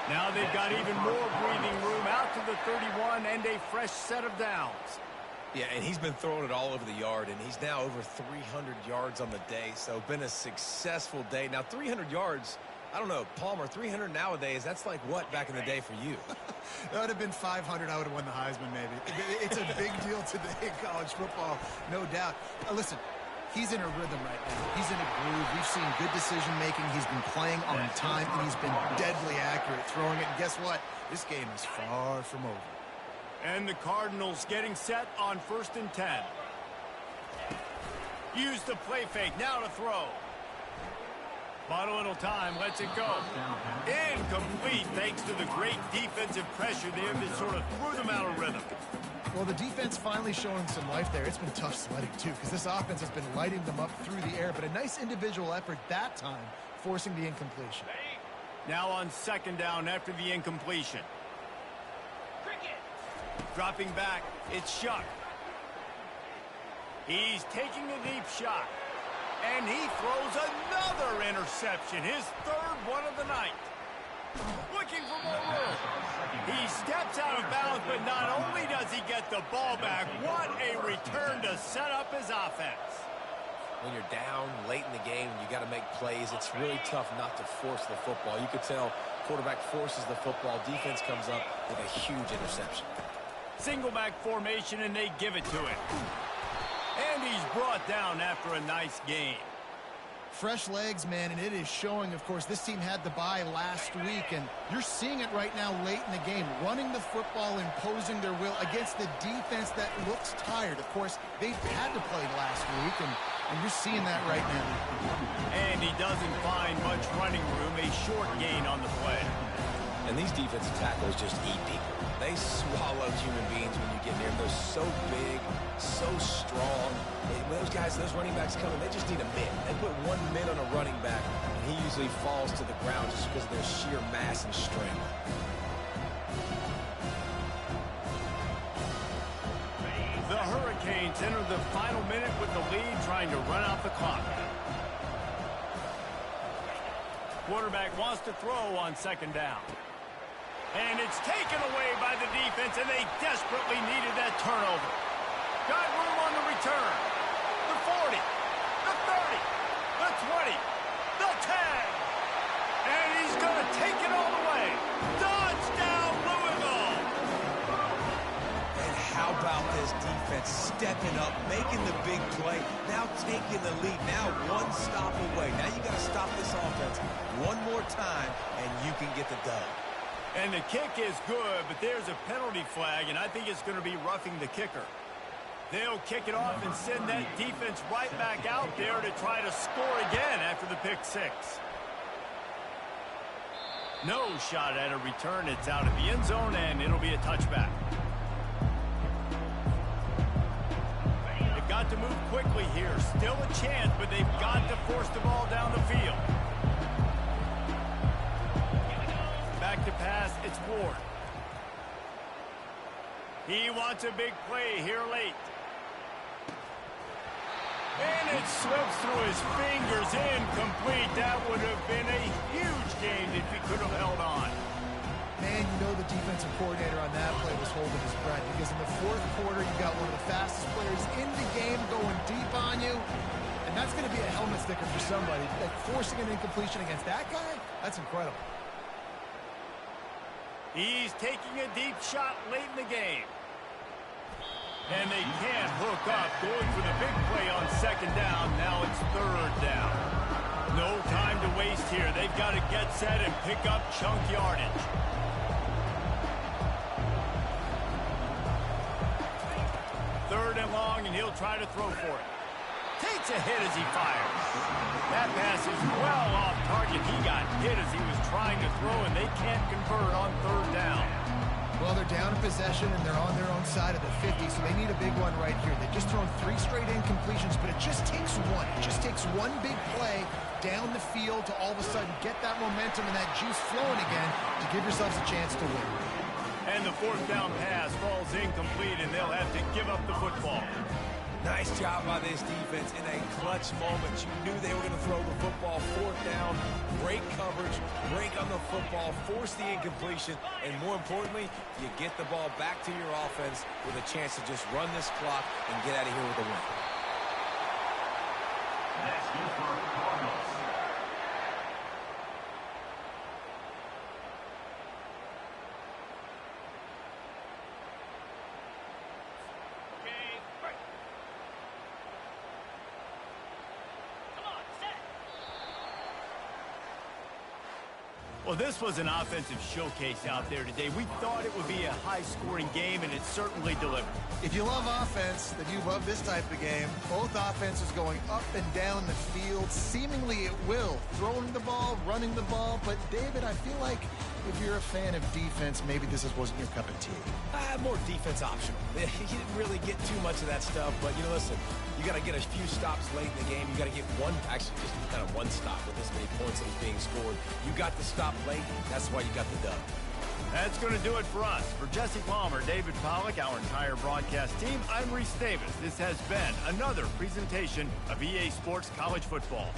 Now they've got even more breathing room out to the 31 and a fresh set of downs. Yeah, and he's been throwing it all over the yard, and he's now over 300 yards on the day, so been a successful day. Now, 300 yards, I don't know, Palmer, 300 nowadays, that's like what back in the day for you? That would have been 500. I would have won the Heisman, maybe. It's a big deal today in college football, no doubt. Listen, he's in a rhythm right now. He's in a groove. We've seen good decision-making. He's been playing on time, and he's been deadly accurate throwing it. And guess what? This game is far from over. And the Cardinals getting set on 1st and 10. Use the play fake. Now to throw. Bought a little time. Lets it go. Incomplete thanks to the great defensive pressure there that sort of threw them out of rhythm. Well, the defense finally showing some life there. It's been tough sledding, too, because this offense has been lighting them up through the air. But a nice individual effort that time, forcing the incompletion. Now on 2nd down after the incompletion. Dropping back, it's Shuck. He's taking a deep shot. And he throws another interception, his 3rd one of the night. Looking for more room. He steps out of bounds, but not only does he get the ball back, what a return to set up his offense. When you're down late in the game and you got to make plays, it's really tough not to force the football. You could tell quarterback forces the football, defense comes up with a huge interception. Single back formation, and they give it to him. And he's brought down after a nice game. Fresh legs, man, and it is showing, of course. This team had the bye last week, and you're seeing it right now late in the game. Running the football, imposing their will against the defense that looks tired. Of course, they had to play last week, and you're seeing that right now. And he doesn't find much running room, a short gain on the play. And these defensive tackles just eat people. They swallow human beings when you get near them. They're so big, so strong. When those guys, those running backs come in, they just need a mid. They put 1 mid on a running back, and he usually falls to the ground just because of their sheer mass and strength. The Hurricanes enter the final minute with the lead, trying to run out the clock. Quarterback wants to throw on 2nd down. And it's taken away by the defense, and they desperately needed that turnover. Got room on the return. The 40, the 30, the 20. in the lead now, one stop away. Now you got to stop this offense one more time, and you can get the dub. And the kick is good, but there's a penalty flag, and I think it's going to be roughing the kicker. They'll kick it off and send that defense right back out there to try to score again after the pick six. No shot at a return. It's out of the end zone, and it'll be a touchback. They've got to move quickly here. Still a chance, but they've got to force the ball down the field. Back to pass, it's Ward. He wants a big play here late. And it slips through his fingers, incomplete. That would have been a huge gain if he could have held on. Man, you know the defensive coordinator on that play was holding his breath, because in the fourth quarter, you got one of the fastest players in the game going deep on you, and that's going to be a helmet sticker for somebody. Like, forcing an incompletion against that guy, that's incredible. He's taking a deep shot late in the game. And they can't hook up, going for the big play on second down. Now it's third down. No time to waste here. They've got to get set and pick up chunk yardage. Third and long, and he'll try to throw for it. Takes a hit as he fires. That pass is well off target. He got hit as he was trying to throw, and they can't convert on third down. Well, they're down in possession, and they're on their own side of the 50, so they need a big one right here. They've just thrown 3 straight incompletions, but it just takes one. It just takes one big play down the field to all of a sudden get that momentum and that juice flowing again to give yourselves a chance to win. And the fourth down pass falls incomplete, and they'll have to give up the football. Nice job by this defense in a clutch moment. You knew they were going to throw the football. Fourth down, great coverage, break on the football, force the incompletion, and more importantly, you get the ball back to your offense with a chance to just run this clock and get out of here with a win. Next is for Cardinals. Well, this was an offensive showcase out there today. We thought it would be a high-scoring game, and it certainly delivered. If you love offense, then you love this type of game. Both offenses going up and down the field, seemingly at will. Throwing the ball, running the ball. But, David, I feel like if you're a fan of defense, maybe this wasn't your cup of tea. More defense optional. You didn't really get too much of that stuff, but, you know, listen, you got to get a few stops late in the game. You got to get one, actually just kind of one stop with this many points that was being scored. You got the stop late. That's why you got the dub. That's going to do it for us. For Jesse Palmer, David Pollack, our entire broadcast team, I'm Reese Davis. This has been another presentation of EA Sports College Football.